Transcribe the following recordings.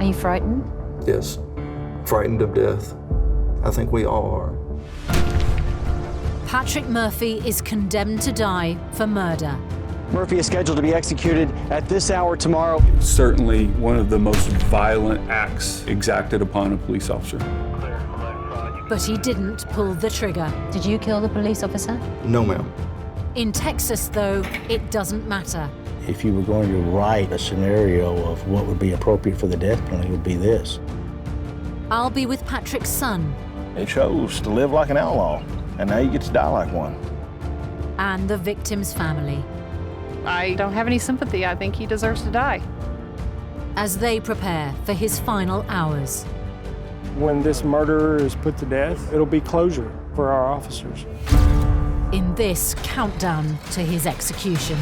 you frightened? Yes, frightened of death. I think we all are. Patrick Murphy is condemned to die for murder. Murphy is scheduled to be executed at this hour tomorrow. Certainly one of the most violent acts exacted upon a police officer. But he didn't pull the trigger. Did you kill the police officer? No, ma'am. In Texas, though, it doesn't matter. If you were going to write a scenario of what would be appropriate for the death penalty, it would be this. I'll be with Patrick's son. He chose to live like an outlaw, and now he gets to die like one. And the victim's family. I don't have any sympathy. I think he deserves to die. As they prepare for his final hours. When this murderer is put to death, it'll be closure for our officers. In this countdown to his execution.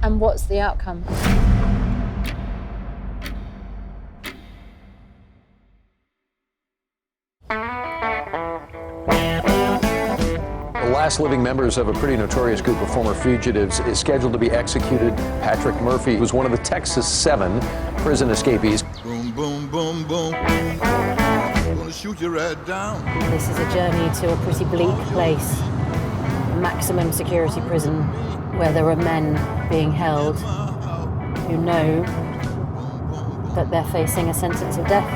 And what's the outcome? The last living members of a pretty notorious group of former fugitives is scheduled to be executed. Patrick Murphy was one of the Texas 7 prison escapees. Boom, boom, boom, boom. I'm gonna shoot you right down. This is a journey to a pretty bleak place. A maximum security prison where there are men being held who know that they're facing a sentence of death.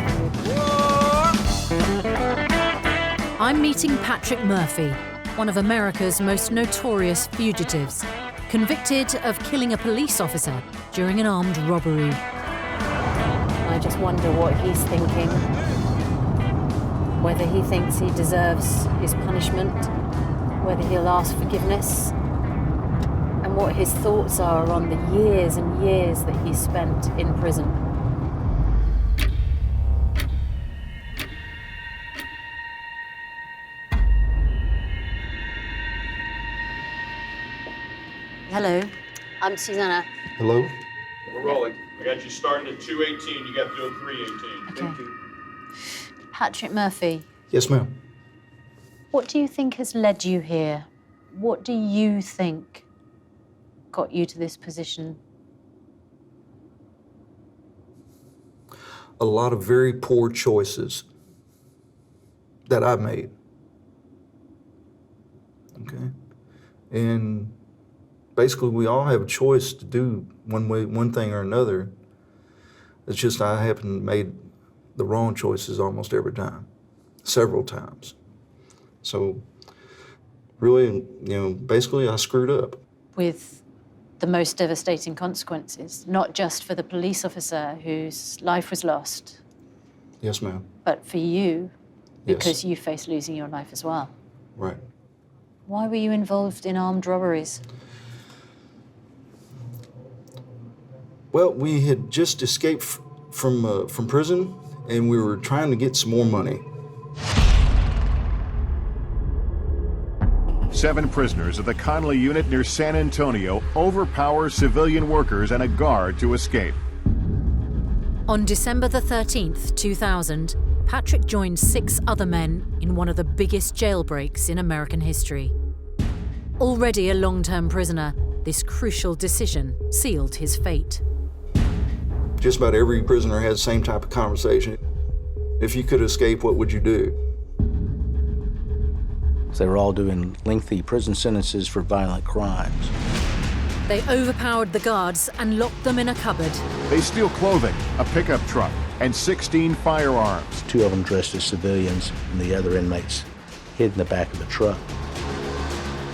I'm meeting Patrick Murphy, one of America's most notorious fugitives, convicted of killing a police officer during an armed robbery. I just wonder what he's thinking, whether he thinks he deserves his punishment, whether he'll ask forgiveness, and what his thoughts are on the years and years that he's spent in prison. Hello, I'm Susanna. Hello? We're rolling. I got you starting at 2:18. You got to do it 3:18. Okay. Thank you. Patrick Murphy, Yes, ma'am. what do you think has led you here? What do you think got you to this position? A lot of very poor choices that I made. Okay? And basically, we all have a choice to do one thing or another. It's just I happen to made the wrong choices almost every time, several times. So really, basically I screwed up. With the most devastating consequences, not just for the police officer whose life was lost, Yes, ma'am. but for you, Yes. because you faced losing your life as well. Right. Why were you involved in armed robberies? Well, we had just escaped from prison, and we were trying to get some more money. 7 prisoners of the Connolly unit near San Antonio overpower civilian workers and a guard to escape. On December the 13th, 2000, Patrick joined 6 other men in one of the biggest jailbreaks in American history. Already a long-term prisoner, this crucial decision sealed his fate. Just about every prisoner has the same type of conversation. If you could escape, what would you do? They were all doing lengthy prison sentences for violent crimes. They overpowered the guards and locked them in a cupboard. They steal clothing, a pickup truck, and 16 firearms. 2 of them dressed as civilians, and the other inmates hid in the back of the truck.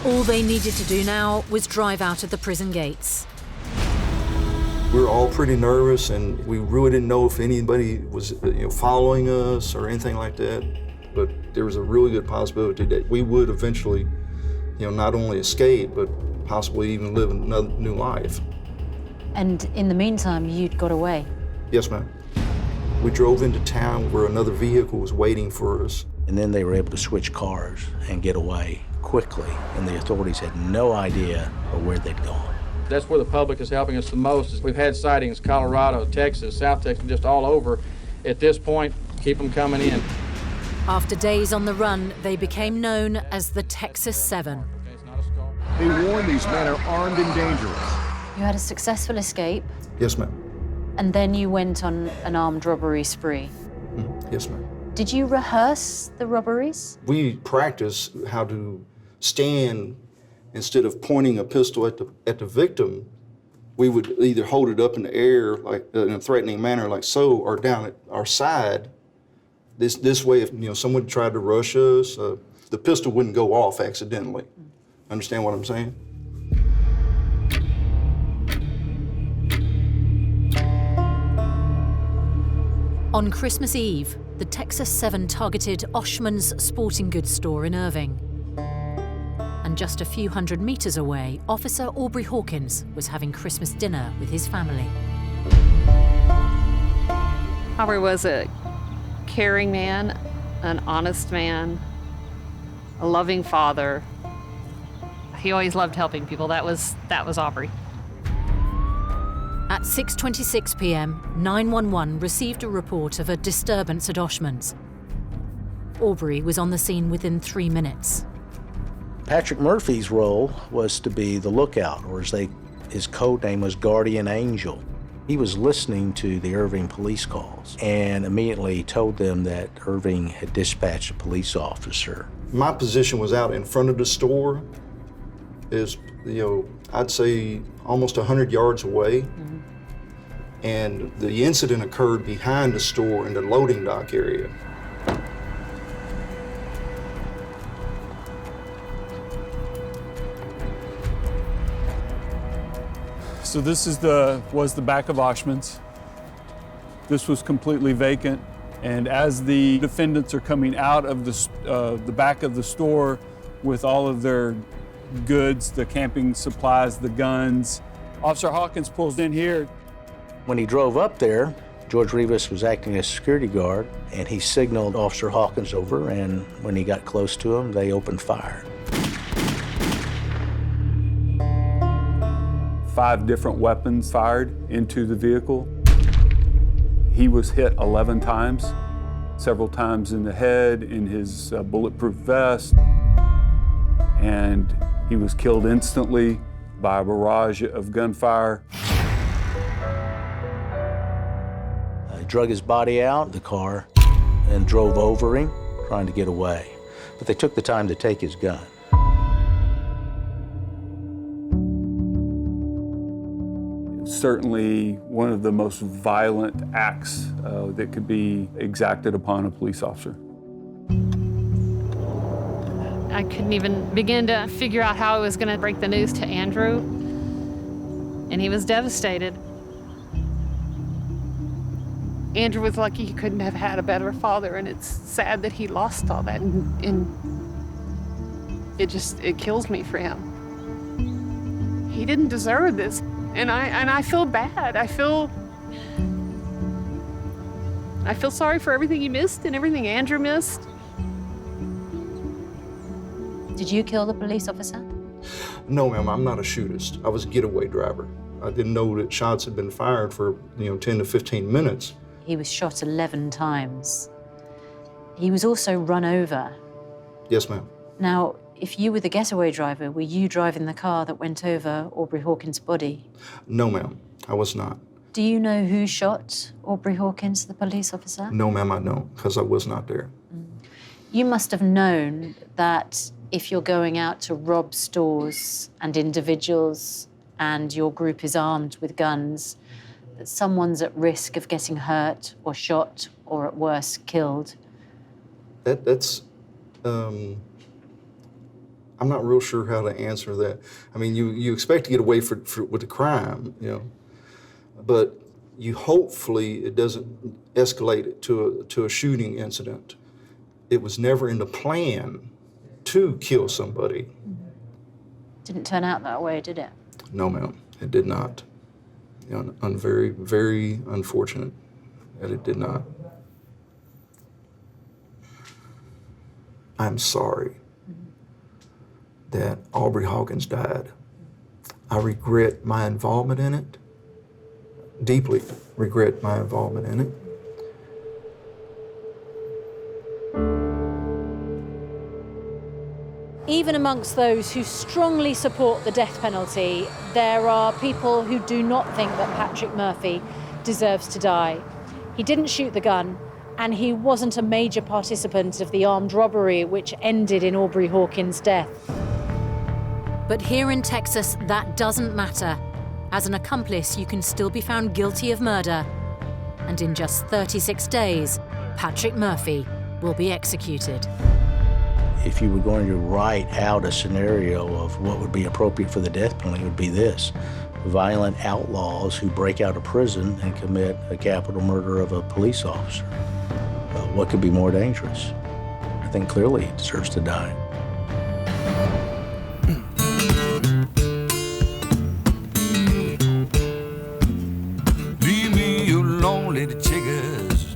All they needed to do now was drive out of the prison gates. We were all pretty nervous, and we really didn't know if anybody was following us or anything like that. But there was a really good possibility that we would eventually, not only escape, but possibly even live another new life. And in the meantime, you'd got away. Yes, ma'am. We drove into town where another vehicle was waiting for us. And then they were able to switch cars and get away quickly, and the authorities had no idea of where they'd gone. That's where the public is helping us the most. We've had sightings, Colorado, Texas, South Texas, just all over. At this point, keep them coming in. After days on the run, they became known as the Texas 7. They warn these men are armed and dangerous. You had a successful escape. Yes, ma'am. And then you went on an armed robbery spree. Yes, ma'am. Did you rehearse the robberies? We practice how to stand instead of pointing a pistol at the victim. We would either hold it up in the air like in a threatening manner like so, or down at our side. This way, if someone tried to rush us, the pistol wouldn't go off accidentally. Understand what I'm saying? On Christmas Eve, the Texas 7 targeted Oshman's sporting goods store in Irving. And just a few hundred meters away, Officer Aubrey Hawkins was having Christmas dinner with his family. Aubrey was a caring man, an honest man, a loving father. He always loved helping people. That was Aubrey. At 6:26 p.m., 911 received a report of a disturbance at Oshman's. Aubrey was on the scene within 3 minutes. Patrick Murphy's role was to be the lookout, or his code name was Guardian Angel. He was listening to the Irving police calls and immediately told them that Irving had dispatched a police officer. My position was out in front of the store, I'd say almost 100 yards away. And the incident occurred behind the store in the loading dock area. So this was the back of Oshman's. This was completely vacant, and as the defendants are coming out of the back of the store with all of their goods, the camping supplies, the guns, Officer Hawkins pulls in here. When he drove up there, George Rivas was acting as security guard, and he signaled Officer Hawkins over, and when he got close to him, they opened fire. 5 different weapons fired into the vehicle. He was hit 11 times, several times in the head, in his bulletproof vest, and he was killed instantly by a barrage of gunfire. He drug his body out of the car and drove over him, trying to get away. But they took the time to take his gun. Certainly one of the most violent acts that could be exacted upon a police officer. I couldn't even begin to figure out how I was going to break the news to Andrew, and he was devastated. Andrew was lucky he couldn't have had a better father, and it's sad that he lost all that, and it kills me for him. He didn't deserve this. And I feel bad. I feel sorry for everything he missed and everything Andrew missed. Did you kill the police officer? No, ma'am, I'm not a shootist. I was a getaway driver. I didn't know that shots had been fired for 10 to 15 minutes. He was shot 11 times. He was also run over. Yes, ma'am. Now, if you were the getaway driver, were you driving the car that went over Aubrey Hawkins' body? No, ma'am, I was not. Do you know who shot Aubrey Hawkins, the police officer? No, ma'am, I don't, because I was not there. You must have known that if you're going out to rob stores and individuals and your group is armed with guns, that someone's at risk of getting hurt or shot or, at worst, killed. I'm not real sure how to answer that. I mean, you expect to get away with the crime, but hopefully it doesn't escalate to a shooting incident. It was never in the plan to kill somebody. Didn't turn out that way, did it? No, ma'am, it did not. Very, very unfortunate that it did not. I'm sorry that Aubrey Hawkins died. I regret my involvement in it, deeply regret my involvement in it. Even amongst those who strongly support the death penalty, there are people who do not think that Patrick Murphy deserves to die. He didn't shoot the gun, and he wasn't a major participant of the armed robbery which ended in Aubrey Hawkins' death. But here in Texas, that doesn't matter. As an accomplice, you can still be found guilty of murder. And in just 36 days, Patrick Murphy will be executed. If you were going to write out a scenario of what would be appropriate for the death penalty, it would be this: violent outlaws who break out of prison and commit a capital murder of a police officer. What could be more dangerous? I think clearly he deserves to die. Leave me alone, little chickens.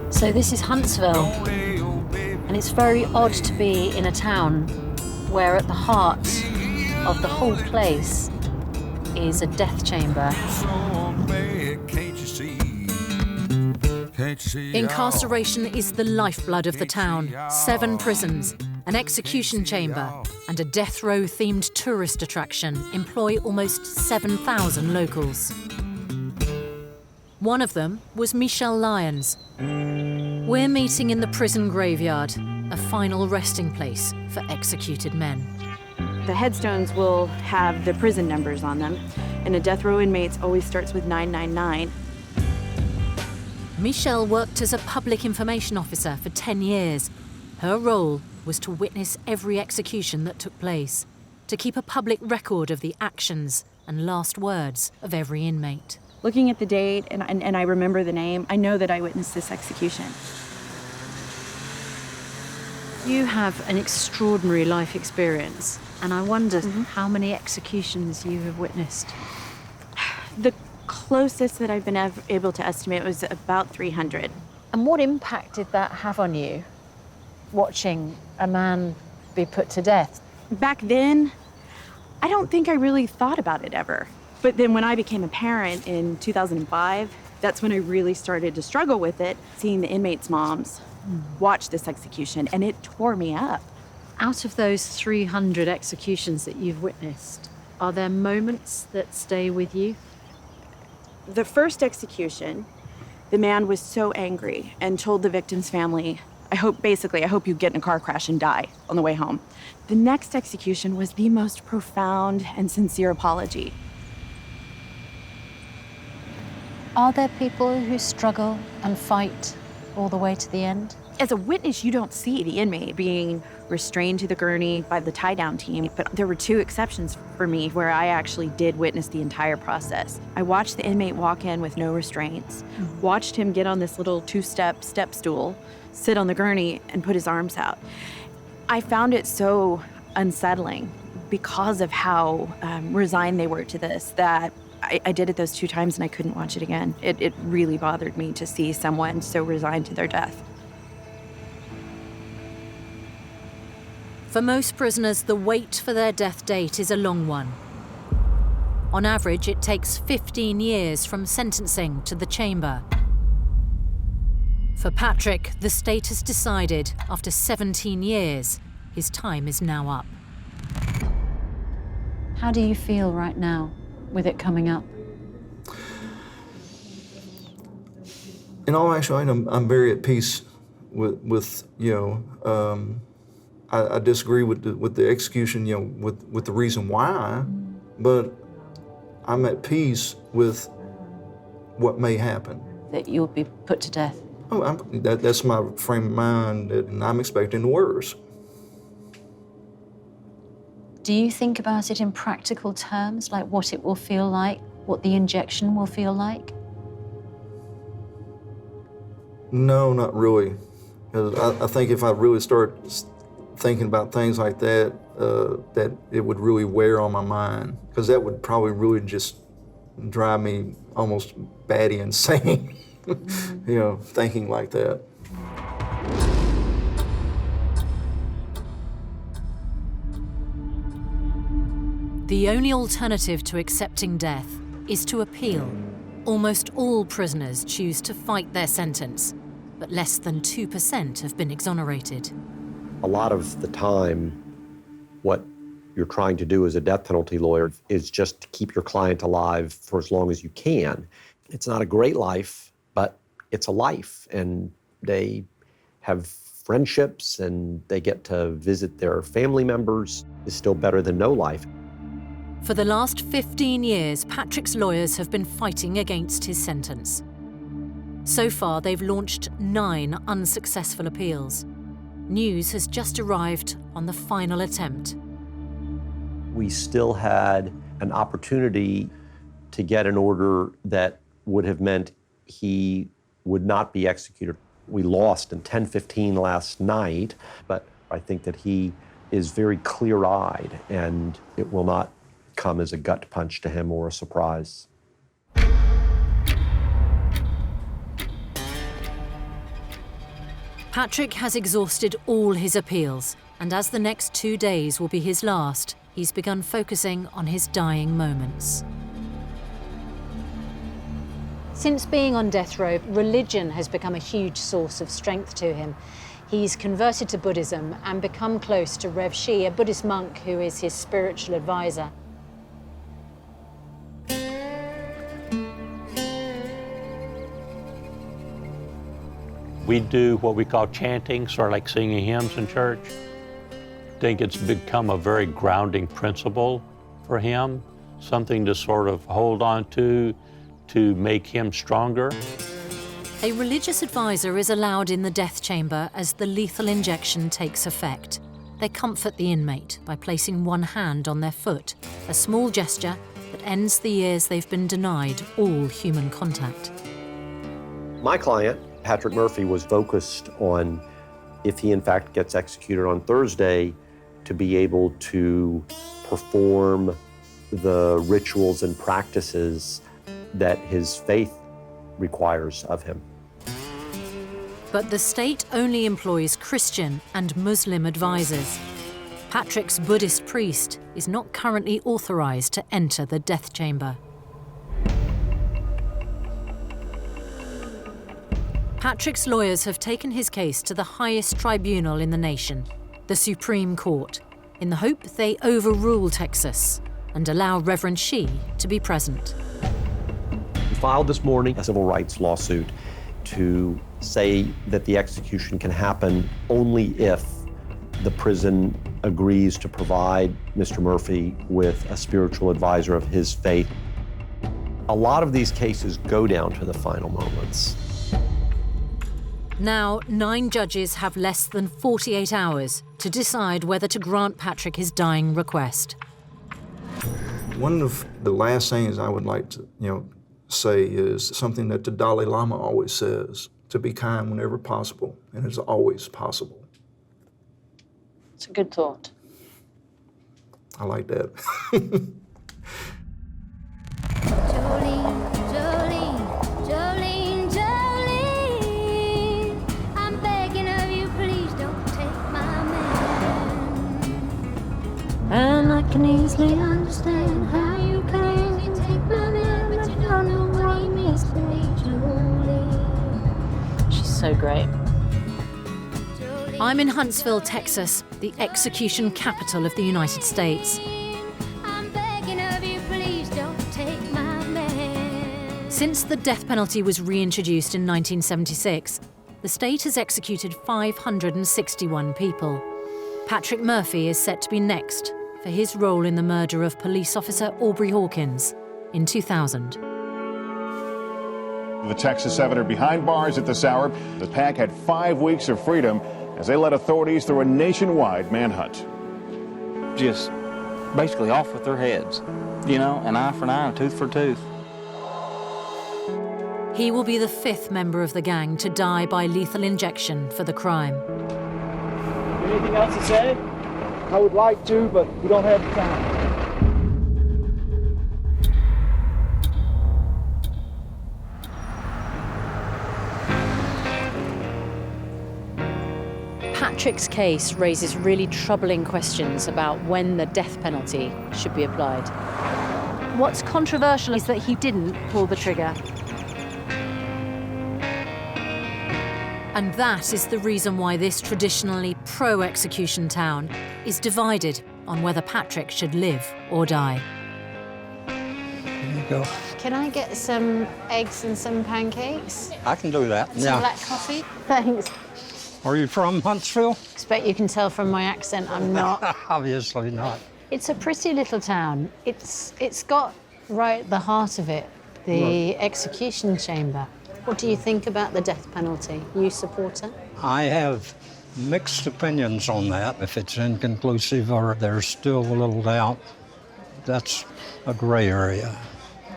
So this is Huntsville, and it's very odd to be in a town where at the heart of the whole place is a death chamber. Incarceration is the lifeblood of the town. 7 prisons, an execution chamber, and a death row-themed tourist attraction employ almost 7,000 locals. One of them was Michelle Lyons. We're meeting in the prison graveyard, a final resting place for executed men. The headstones will have the prison numbers on them, and a death row inmate always starts with 999. Michelle worked as a public information officer for 10 years. Her role was to witness every execution that took place, to keep a public record of the actions and last words of every inmate. Looking at the date, and I remember the name, I know that I witnessed this execution. You have an extraordinary life experience, and I wonder how many executions you have witnessed. The closest that I've been able to estimate was about 300. And what impact did that have on you, watching a man be put to death? Back then, I don't think I really thought about it ever. But then when I became a parent in 2005, that's when I really started to struggle with it, seeing the inmates' moms watch this execution, and it tore me up. Out of those 300 executions that you've witnessed, are there moments that stay with you? The first execution, the man was so angry and told the victim's family, I hope you get in a car crash and die on the way home. The next execution was the most profound and sincere apology. Are there people who struggle and fight all the way to the end? As a witness, you don't see the inmate being restrained to the gurney by the tie-down team, but there were 2 exceptions for me where I actually did witness the entire process. I watched the inmate walk in with no restraints, watched him get on this little 2-step step stool, sit on the gurney, and put his arms out. I found it so unsettling because of how resigned they were to this that I did it those 2 times and I couldn't watch it again. It really bothered me to see someone so resigned to their death. For most prisoners, the wait for their death date is a long one. On average, it takes 15 years from sentencing to the chamber. For Patrick, the state has decided, after 17 years, his time is now up. How do you feel right now with it coming up? In all actuality, I'm very at peace with I disagree with the execution, with the reason why, but I'm at peace with what may happen. That you'll be put to death? Oh, that's my frame of mind, and I'm expecting the worst. Do you think about it in practical terms, like what it will feel like, what the injection will feel like? No, not really. 'Cause I think if I really start thinking about things like that, that it would really wear on my mind, because that would probably really just drive me almost batty insane, thinking like that. The only alternative to accepting death is to appeal. Almost all prisoners choose to fight their sentence, but less than 2% have been exonerated. A lot of the time, what you're trying to do as a death penalty lawyer is just to keep your client alive for as long as you can. It's not a great life, but it's a life, and they have friendships and they get to visit their family members. It's still better than no life. For the last 15 years, Patrick's lawyers have been fighting against his sentence. So far, they've launched 9 unsuccessful appeals. News has just arrived on the final attempt. We still had an opportunity to get an order that would have meant he would not be executed. We lost in 10-15 last night, but I think that he is very clear-eyed, and it will not come as a gut punch to him or a surprise. Patrick has exhausted all his appeals, and as the next 2 days will be his last, he's begun focusing on his dying moments. Since being on death row, religion has become a huge source of strength to him. He's converted to Buddhism and become close to Rev Shi, a Buddhist monk who is his spiritual advisor. We do what we call chanting, sort of like singing hymns in church. I think it's become a very grounding principle for him, something to sort of hold on to make him stronger. A religious advisor is allowed in the death chamber as the lethal injection takes effect. They comfort the inmate by placing one hand on their foot, a small gesture that ends the years they've been denied all human contact. My client, Patrick Murphy, was focused on, if he in fact gets executed on Thursday, to be able to perform the rituals and practices that his faith requires of him. But the state only employs Christian and Muslim advisors. Patrick's Buddhist priest is not currently authorized to enter the death chamber. Patrick's lawyers have taken his case to the highest tribunal in the nation, the Supreme Court, in the hope they overrule Texas and allow Reverend Shi to be present. We filed this morning a civil rights lawsuit to say that the execution can happen only if the prison agrees to provide Mr. Murphy with a spiritual advisor of his faith. A lot of these cases go down to the final moments. Now, 9 judges have less than 48 hours to decide whether to grant Patrick his dying request. One of the last things I would like to, say is something that the Dalai Lama always says, to be kind whenever possible, and it's always possible. It's a good thought. I like that. I'm begging of you, please don't take my man. And I can easily understand how you can take my man, but you don't know what he means to me, Julie. She's so great. I'm in Huntsville, Texas, the execution capital of the United States. I'm begging of you, please don't take my man. Since the death penalty was reintroduced in 1976, the state has executed 561 people. Patrick Murphy is set to be next for his role in the murder of police officer Aubrey Hawkins in 2000. The Texas senator behind bars at this hour. The pack had 5 weeks of freedom as they led authorities through a nationwide manhunt. Just basically off with their heads. An eye for an eye, a tooth for a tooth. He will be the 5th member of the gang to die by lethal injection for the crime. Anything else to say? I would like to, but we don't have the time. Patrick's case raises really troubling questions about when the death penalty should be applied. What's controversial is that he didn't pull the trigger. And that is the reason why this traditionally pro-execution town is divided on whether Patrick should live or die. There you go. Can I get some eggs and some pancakes? I can do that. Some black coffee? Thanks. Are you from Huntsville? Expect you can tell from my accent I'm not. Obviously not. It's a pretty little town. It's got right at the heart of it, the execution chamber. What do you think about the death penalty? You support it? I have mixed opinions on that. If it's inconclusive or there's still a little doubt, that's a gray area.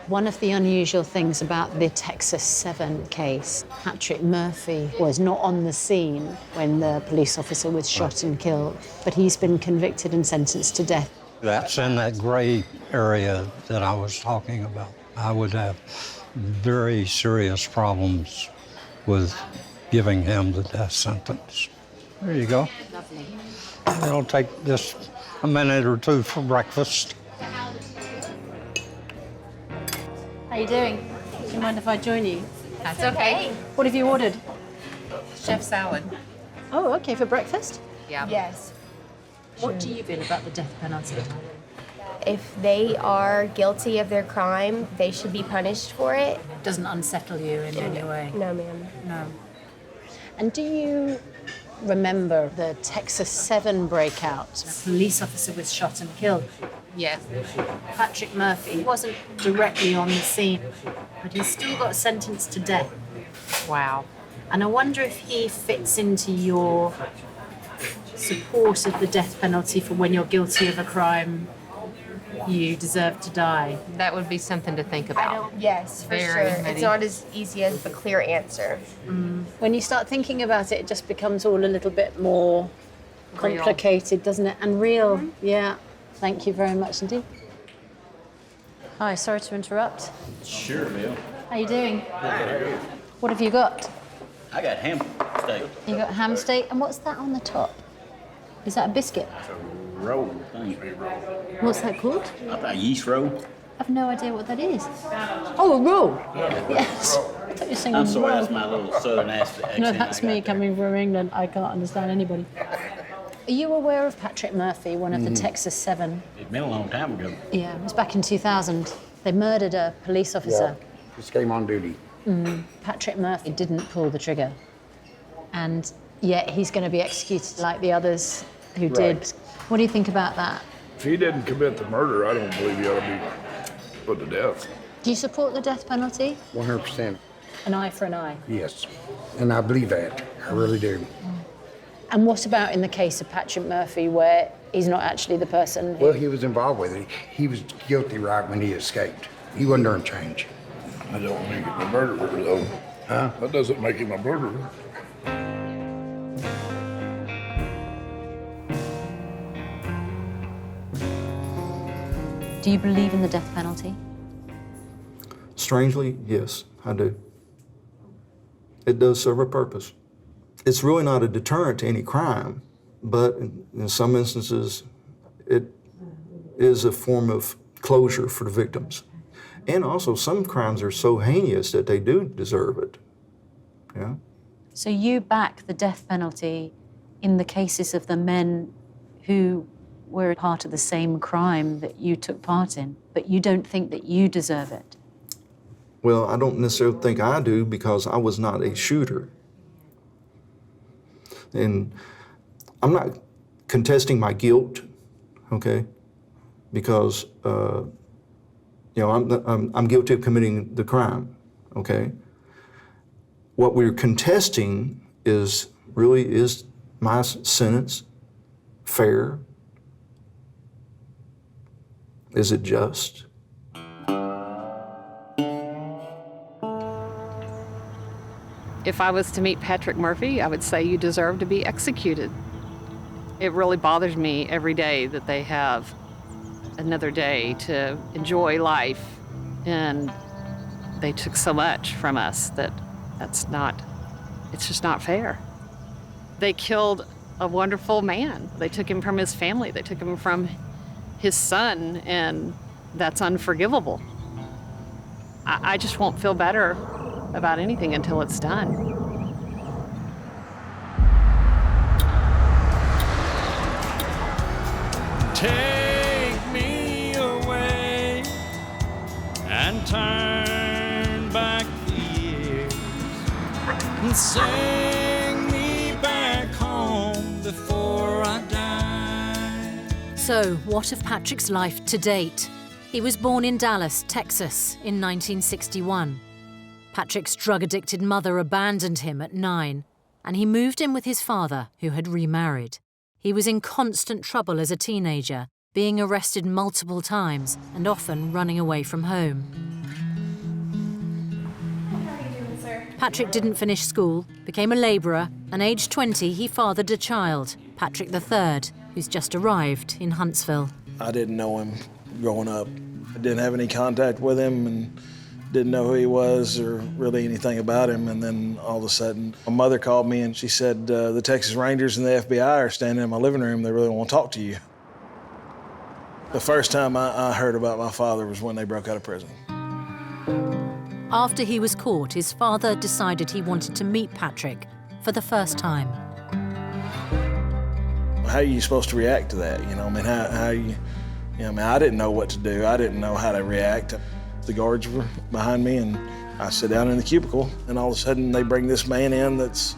One of the unusual things about the Texas 7 case, Patrick Murphy was not on the scene when the police officer was shot and killed, but he's been convicted and sentenced to death. That's in that gray area that I was talking about. I would have very serious problems with giving him the death sentence. There you go. Lovely. It'll take just a minute or two for breakfast. How you doing? Do you mind if I join you? That's okay. What have you ordered? Chef salad. Oh, okay, for breakfast? Yeah. Yes. What do you feel about the death penalty? If they are guilty of their crime, they should be punished for it. Doesn't unsettle you in any way? No, ma'am. No. And do you remember the Texas 7 breakout? A police officer was shot and killed. Yes. Patrick Murphy wasn't directly on the scene, but he still got sentenced to death. Wow. And I wonder if he fits into your support of the death penalty for when you're guilty of a crime, you deserve to die. That would be something to think about. Yes, for sure. It's not as easy as a clear answer. When you start thinking about it, it just becomes all a little bit more complicated, doesn't it? And real, yeah. Thank you very much indeed. Hi, sorry to interrupt. Sure, Bill. How you doing? What have you got? I got ham steak. You got ham steak, and what's that on the top? Is that a biscuit? Roll thing. What's that called? A yeast roll. I've no idea what that is. Oh, a roll. Yeah. Yes. I thought you were saying I'm sorry, roll. that's my little southern accent. No, that's me coming from England. I can't understand anybody. Are you aware of Patrick Murphy, one of the Texas 7? It's been a long time ago. Yeah, it was back in 2000. They murdered a police officer. Just came on duty. Patrick Murphy didn't pull the trigger. And yet he's going to be executed like the others who did. What do you think about that? If he didn't commit the murder, I don't believe he ought to be put to death. Do you support the death penalty? 100%. An eye for an eye. Yes. And I believe that. I really do. And what about in the case of Patrick Murphy, where he's not actually the person who... Well, he was involved with it. He was guilty right when he escaped. He wasn't during change. That don't make him a murderer, though. Huh? That doesn't make him a murderer. Do you believe in the death penalty? Strangely, yes, I do. It does serve a purpose. It's really not a deterrent to any crime, but in some instances, it is a form of closure for the victims. And also, some crimes are so heinous that they do deserve it. Yeah. So you back the death penalty in the cases of the men who were part of the same crime that you took part in, but you don't think that you deserve it? Well, I don't necessarily think I do because I was not a shooter. And I'm not contesting my guilt, okay? Because, I'm guilty of committing the crime, okay? What we're contesting is my sentence fair? Is it just? If I was to meet Patrick Murphy, I would say you deserve to be executed. It really bothers me every day that they have another day to enjoy life, and they took so much from us it's just not fair. They killed a wonderful man. They took him from his family. They took him from his son, and that's unforgivable. I just won't feel better about anything until it's done. take me away and turn back the years and sing me back home before I die. So, what of Patrick's life to date? He was born in Dallas, Texas, in 1961. Patrick's drug-addicted mother abandoned him at 9, and he moved in with his father, who had remarried. He was in constant trouble as a teenager, being arrested multiple times and often running away from home. How are you doing, sir? Patrick didn't finish school, became a labourer, and aged 20, he fathered a child, Patrick III, who's just arrived in Huntsville. I didn't know him growing up. I didn't have any contact with him and didn't know who he was or really anything about him. And then all of a sudden, my mother called me and she said, the Texas Rangers and the FBI are standing in my living room. They really want to talk to you. The first time I heard about my father was when they broke out of prison. After he was caught, his father decided he wanted to meet Patrick for the first time. How are you supposed to react to that? You know, I mean, I didn't know what to do. I didn't know how to react. The guards were behind me, and I sit down in the cubicle, and all of a sudden they bring this man in that's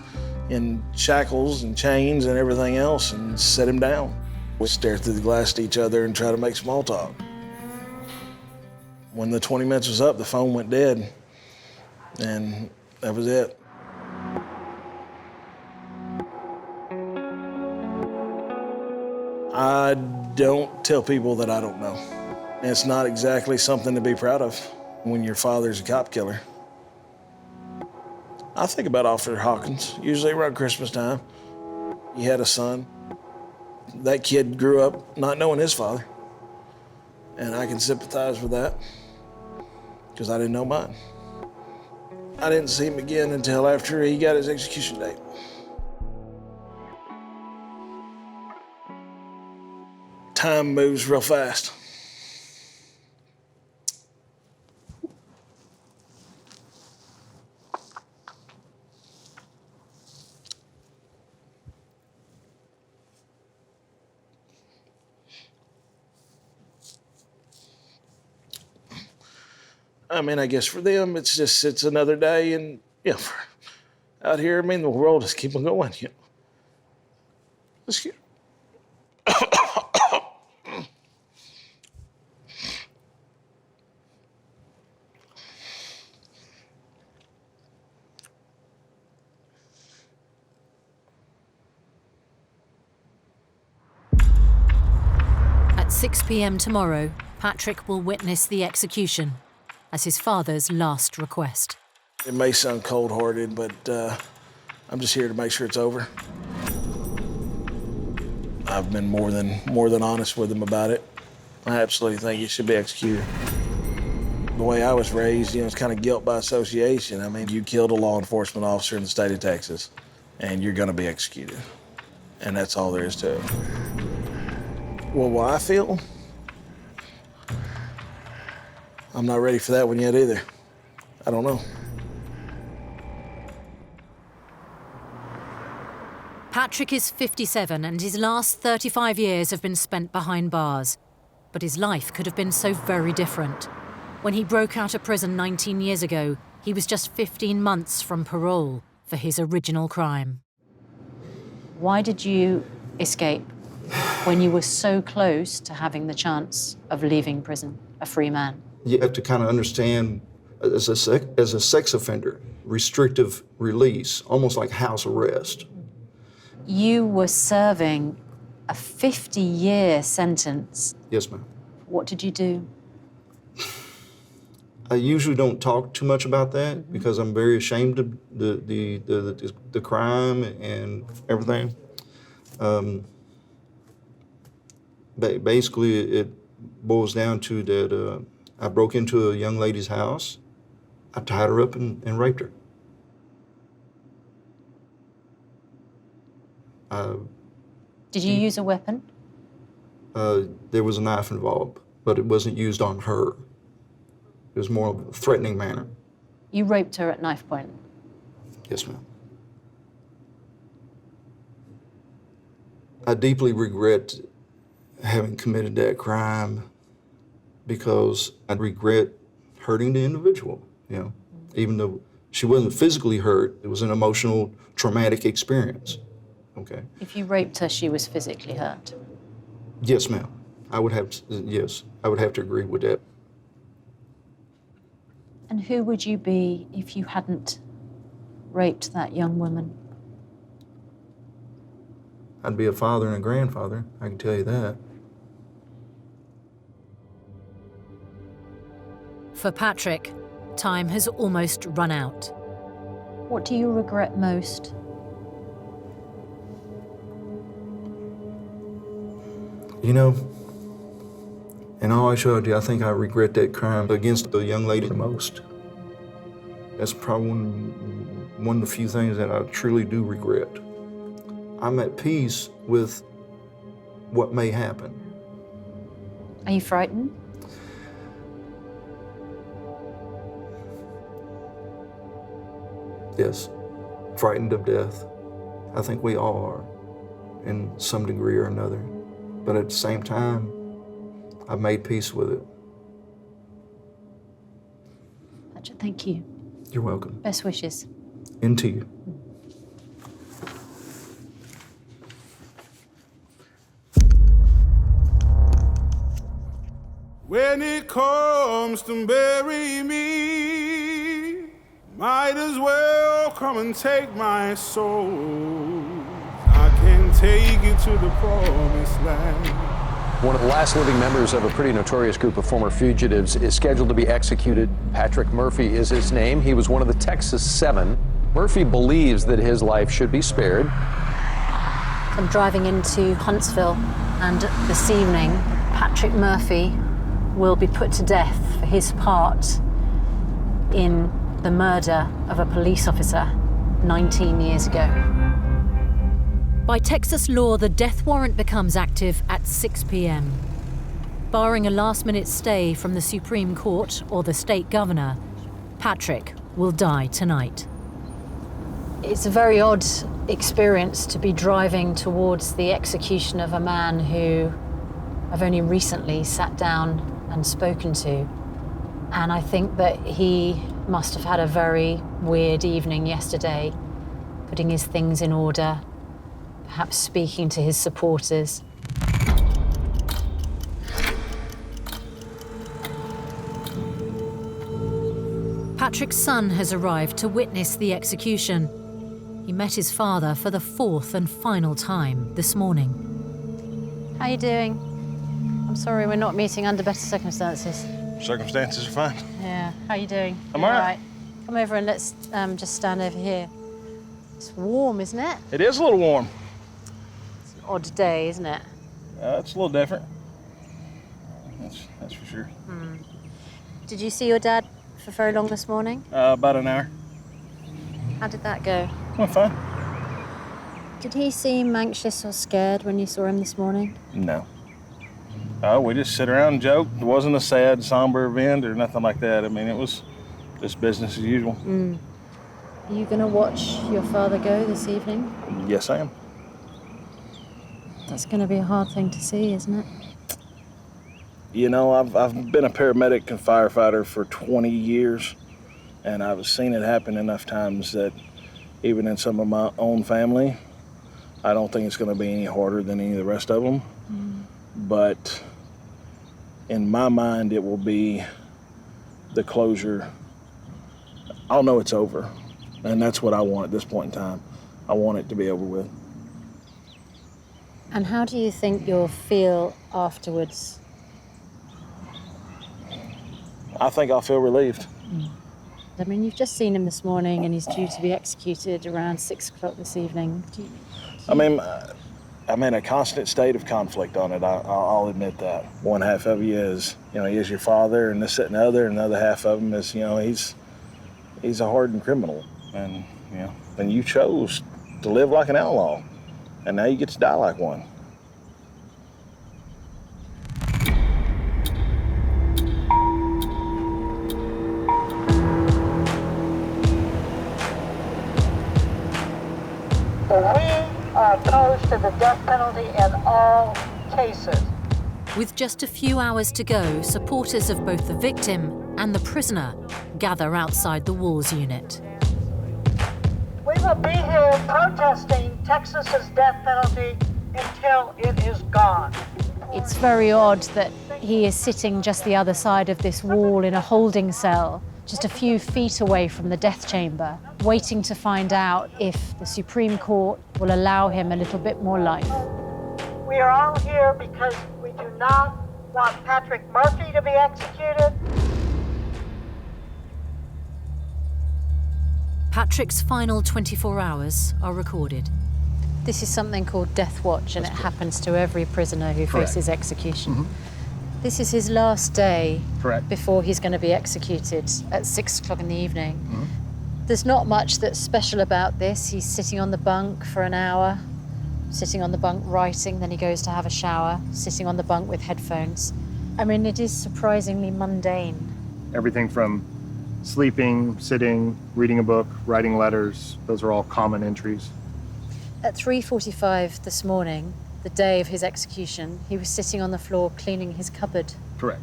in shackles and chains and everything else and set him down. We stare through the glass at each other and try to make small talk. When the 20 minutes was up, the phone went dead, and that was it. I don't tell people that I don't know. It's not exactly something to be proud of when your father's a cop killer. I think about Officer Hawkins, usually around Christmas time. He had a son. That kid grew up not knowing his father. And I can sympathize with that because I didn't know mine. I didn't see him again until after he got his execution date. Time moves real fast. I mean, I guess for them, it's another day, and out here, I mean, the world is keeping going. You know. Let's get. At 6 p.m. tomorrow, Patrick will witness the execution as his father's last request. It may sound cold-hearted, but I'm just here to make sure it's over. I've been more than honest with him about it. I absolutely think he should be executed. The way I was raised, it's kind of guilt by association. I mean, you killed a law enforcement officer in the state of Texas, and you're going to be executed. And that's all there is to it. Well, what I feel, I'm not ready for that one yet either. I don't know. Patrick is 57 and his last 35 years have been spent behind bars. But his life could have been so very different. When he broke out of prison 19 years ago, he was just 15 months from parole for his original crime. Why did you escape when you were so close to having the chance of leaving prison, a free man? You have to kind of understand, as a sex offender, restrictive release, almost like house arrest. You were serving a 50-year sentence. Yes, ma'am. What did you do? I usually don't talk too much about that because I'm very ashamed of the crime and everything. Basically, it boils down to that I broke into a young lady's house, I tied her up and raped her. Did you use a weapon? There was a knife involved, but it wasn't used on her. It was more of a threatening manner. You raped her at knife point? Yes, ma'am. I deeply regret haven't committed that crime because I regret hurting the individual, you know. Even though she wasn't physically hurt, it was an emotional, traumatic experience, okay? If you raped her, she was physically hurt? Yes, ma'am. I would have to agree with that. And who would you be if you hadn't raped that young woman? I'd be a father and a grandfather, I can tell you that. For Patrick, time has almost run out. What do you regret most? You know, in all actuality, I think I regret that crime against the young lady the most. That's probably one of the few things that I truly do regret. I'm at peace with what may happen. Are you frightened? Yes, frightened of death. I think we all are, in some degree or another. But at the same time, I've made peace with it. Patrick, thank you. You're welcome. Best wishes. And to you. When it comes to bury me, might as well come and take my soul. I can take it to the promised land. One of the last living members of a pretty notorious group of former fugitives is scheduled to be executed. Patrick Murphy is his name. He was one of the Texas 7. Murphy believes that his life should be spared. I'm driving into Huntsville, and this evening, Patrick Murphy will be put to death for his part in the murder of a police officer 19 years ago. By Texas law, the death warrant becomes active at 6 p.m. Barring a last-minute stay from the Supreme Court or the state governor, Patrick will die tonight. It's a very odd experience to be driving towards the execution of a man who I've only recently sat down and spoken to. And I think that he must have had a very weird evening yesterday, putting his things in order, perhaps speaking to his supporters. Patrick's son has arrived to witness the execution. He met his father for the 4th and final time this morning. How are you doing? I'm sorry we're not meeting under better circumstances. Circumstances are fine. Yeah, how are you doing? I'm all right. Come over and let's just stand over here. It's warm, isn't it? It is a little warm. It's an odd day, isn't it? It's a little different. That's for sure. Did you see your dad for very long this morning? About an hour. How did that go? Went fine. Did he seem anxious or scared when you saw him this morning? No. We just sit around and joke. It wasn't a sad, somber event or nothing like that. I mean, it was just business as usual. Are you going to watch your father go this evening? Yes, I am. That's going to be a hard thing to see, isn't it? You know, I've been a paramedic and firefighter for 20 years, and I've seen it happen enough times that even in some of my own family, I don't think it's going to be any harder than any of the rest of them. But in my mind, it will be the closure. I'll know it's over, and that's what I want at this point in time. I want it to be over with. And how do you think you'll feel afterwards? I think I'll feel relieved. I mean, you've just seen him this morning, and he's due to be executed around 6 o'clock this evening. I mean, I'm in a constant state of conflict on it. I'll admit that. One half of you is, you know, he is your father, and this, that, and the other, and the other half of him is, you know, he's a hardened criminal, and you know, and you chose to live like an outlaw, and now you get to die like one. We are opposed to the death penalty in all cases. With just a few hours to go, supporters of both the victim and the prisoner gather outside the Walls unit. We will be here protesting Texas's death penalty until it is gone. It's very odd that he is sitting just the other side of this wall in a holding cell, just a few feet away from the death chamber, waiting to find out if the Supreme Court will allow him a little bit more life. We are all here because we do not want Patrick Murphy to be executed. Patrick's final 24 hours are recorded. This is something called Death Watch, and it happens to every prisoner who faces execution. This is his last day before he's going to be executed at 6 o'clock in the evening. There's not much that's special about this. He's sitting on the bunk for an hour, sitting on the bunk writing, then he goes to have a shower, sitting on the bunk with headphones. I mean, it is surprisingly mundane. Everything from sleeping, sitting, reading a book, writing letters, those are all common entries. At 3:45 this morning, the day of his execution, he was sitting on the floor cleaning his cupboard. Correct.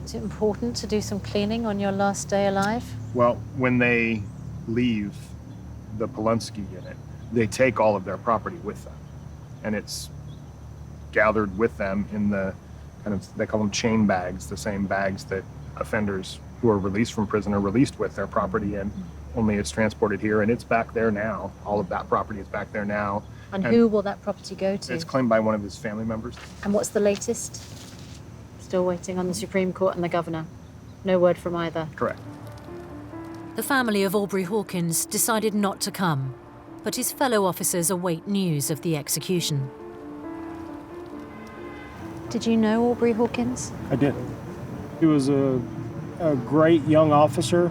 Is it important to do some cleaning on your last day alive? Well, when they leave the Polunsky unit, they take all of their property with them. And it's gathered with them in the they call them chain bags, the same bags that offenders who are released from prison are released with their property in. Only it's transported here, and it's back there now. All of that property is back there now. And who will that property go to? It's claimed by one of his family members. And what's the latest? Still waiting on the Supreme Court and the governor. No word from either. Correct. The family of Aubrey Hawkins decided not to come, but his fellow officers await news of the execution. Did you know Aubrey Hawkins? I did. He was a great young officer,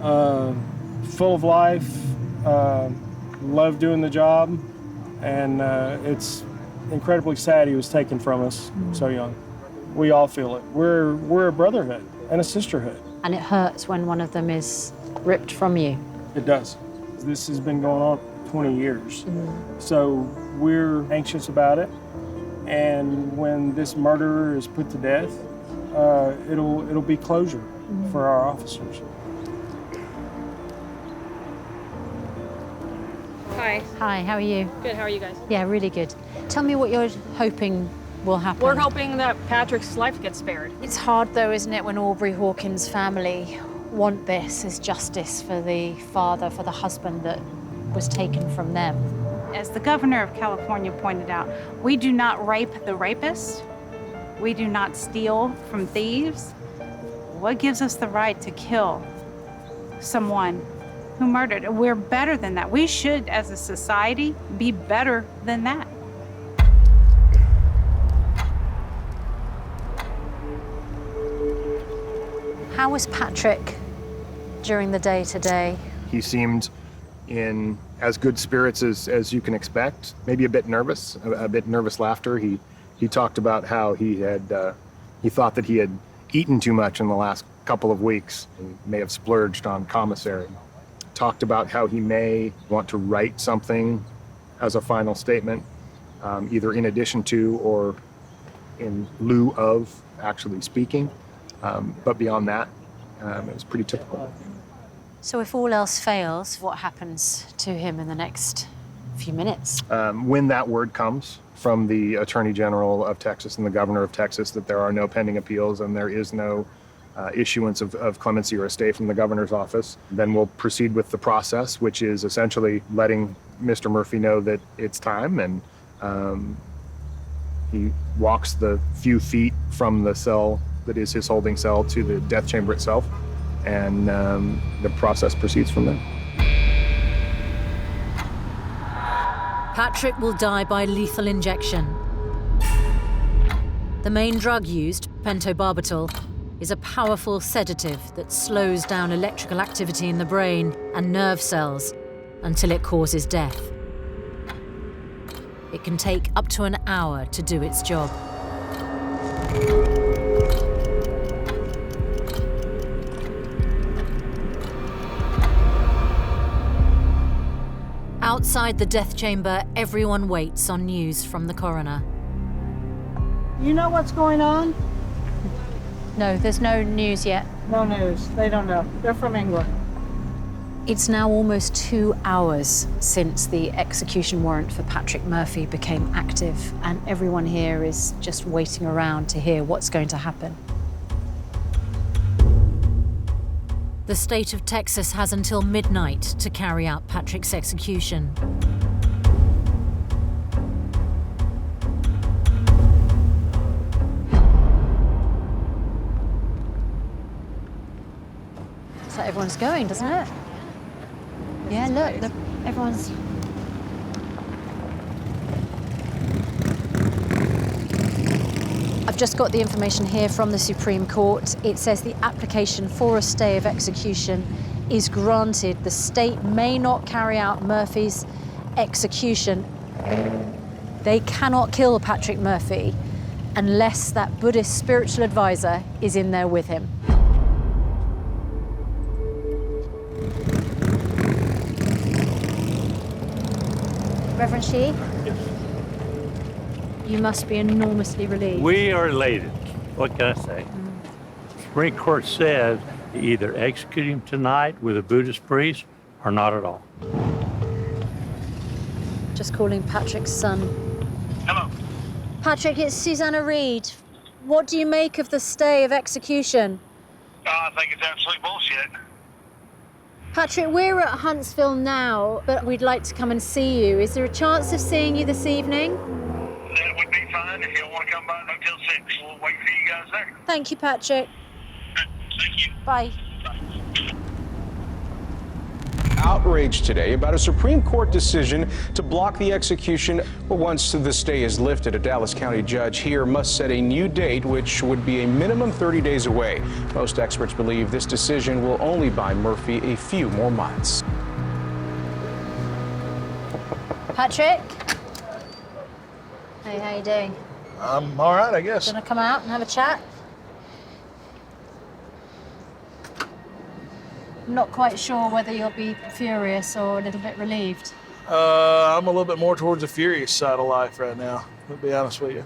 full of life, loved doing the job, and it's incredibly sad he was taken from us so young. We all feel it. We're a brotherhood and a sisterhood. And it hurts when one of them is ripped from you. It does. This has been going on 20 years. So we're anxious about it. And when this murderer is put to death, it'll be closure for our officers. Hi. Hi, how are you? Good, how are you guys? Yeah, really good. Tell me what you're hoping will happen. We're hoping that Patrick's life gets spared. It's hard though, isn't it, when Aubrey Hawkins' family want this as justice for the father, for the husband that was taken from them. As the governor of California pointed out, we do not rape the rapist. We do not steal from thieves. What gives us the right to kill someone who murdered? We're better than that. We should, as a society, be better than that. How was Patrick during the day today? He seemed in as good spirits as you can expect, maybe a bit nervous laughter. He talked about how he thought that he had eaten too much in the last couple of weeks and may have splurged on commissary. Talked about how he may want to write something as a final statement, either in addition to or in lieu of actually speaking. But beyond that, it was pretty typical. So if all else fails, what happens to him in the next few minutes? When that word comes from the Attorney General of Texas and the Governor of Texas that there are no pending appeals and there is no issuance of clemency or a stay from the governor's office, then we'll proceed with the process, which is essentially letting Mr. Murphy know that it's time, and he walks the few feet from the cell that is his holding cell to the death chamber itself, and the process proceeds from there. Patrick will die by lethal injection. The main drug used, pentobarbital, is a powerful sedative that slows down electrical activity in the brain and nerve cells until it causes death. It can take up to an hour to do its job. Outside the death chamber, everyone waits on news from the coroner. You know what's going on? No, there's no news yet. No news. They don't know. They're from England. It's now almost 2 hours since the execution warrant for Patrick Murphy became active, and everyone here is just waiting around to hear what's going to happen. The state of Texas has until midnight to carry out Patrick's execution. So everyone's going, doesn't it? Yeah, look, everyone's... I've just got the information here from the Supreme Court. It says the application for a stay of execution is granted. The state may not carry out Murphy's execution. They cannot kill Patrick Murphy unless that Buddhist spiritual advisor is in there with him. Reverend Shee? You must be enormously relieved. We are elated. What can I say? Supreme Court says either execute him tonight with a Buddhist priest or not at all. Just calling Patrick's son. Hello. Patrick, it's Susanna Reid. What do you make of the stay of execution? I think it's absolute bullshit. Patrick, we're at Huntsville now, but we'd like to come and see you. Is there a chance of seeing you this evening? That would be fine. If you want to come by Hotel 6, we'll wait for you guys there. Thank you, Patrick. Thank you. Bye. Outrage today about a Supreme Court decision to block the execution. Well, once the stay is lifted, a Dallas County judge here must set a new date, which would be a minimum 30 days away. Most experts believe this decision will only buy Murphy a few more months. Patrick? Hey, how you doing? I'm all right, I guess. Gonna come out and have a chat? I'm not quite sure whether you'll be furious or a little bit relieved. I'm a little bit more towards the furious side of life right now, to be honest with you.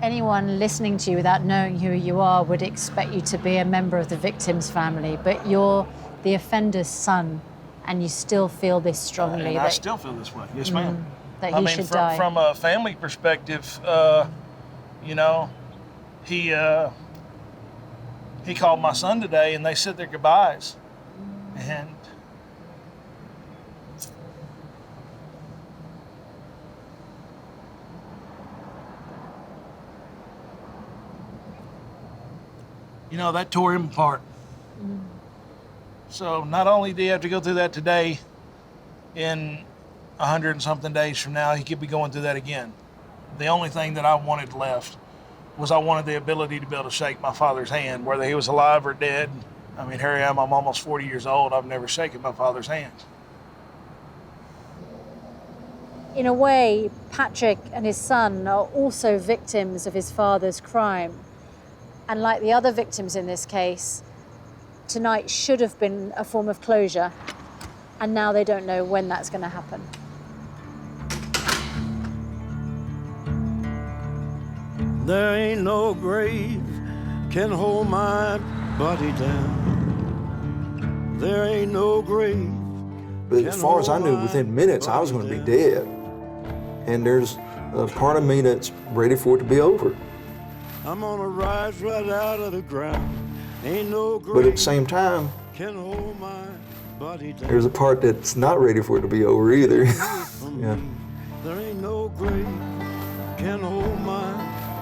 Anyone listening to you without knowing who you are would expect you to be a member of the victim's family, but you're the offender's son, and you still feel this strongly. And I still feel this way, yes, ma'am. That he should die. From a family perspective, you know, he called my son today, and they said their goodbyes. And you know, that tore him apart. So not only do you have to go through that today, in 100 and something days from now, he could be going through that again. The only thing that I wanted left was I wanted the ability to be able to shake my father's hand, whether he was alive or dead. I mean, here I am, I'm almost 40 years old. I've never shaken my father's hand. In a way, Patrick and his son are also victims of his father's crime. And like the other victims in this case, tonight should have been a form of closure, and now they don't know when that's going to happen. There ain't no grave can hold my body down. There ain't no grave. But as far as I knew, within minutes, I was going to be dead. And there's a part of me that's ready for it to be over. I'm gonna rise right out of the ground. Ain't no grave But at the same time, can hold my body down. there's a part that's not ready for it to be over either. Yeah. There ain't no grave can hold my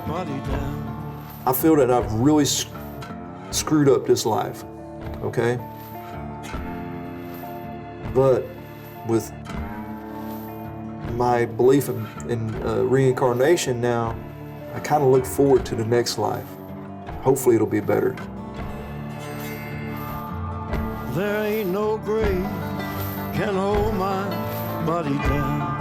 body down. I feel that I've really screwed up this life, okay? But with my belief in reincarnation now, I kind of look forward to the next life. Hopefully it'll be better. There ain't no grave can hold my body down.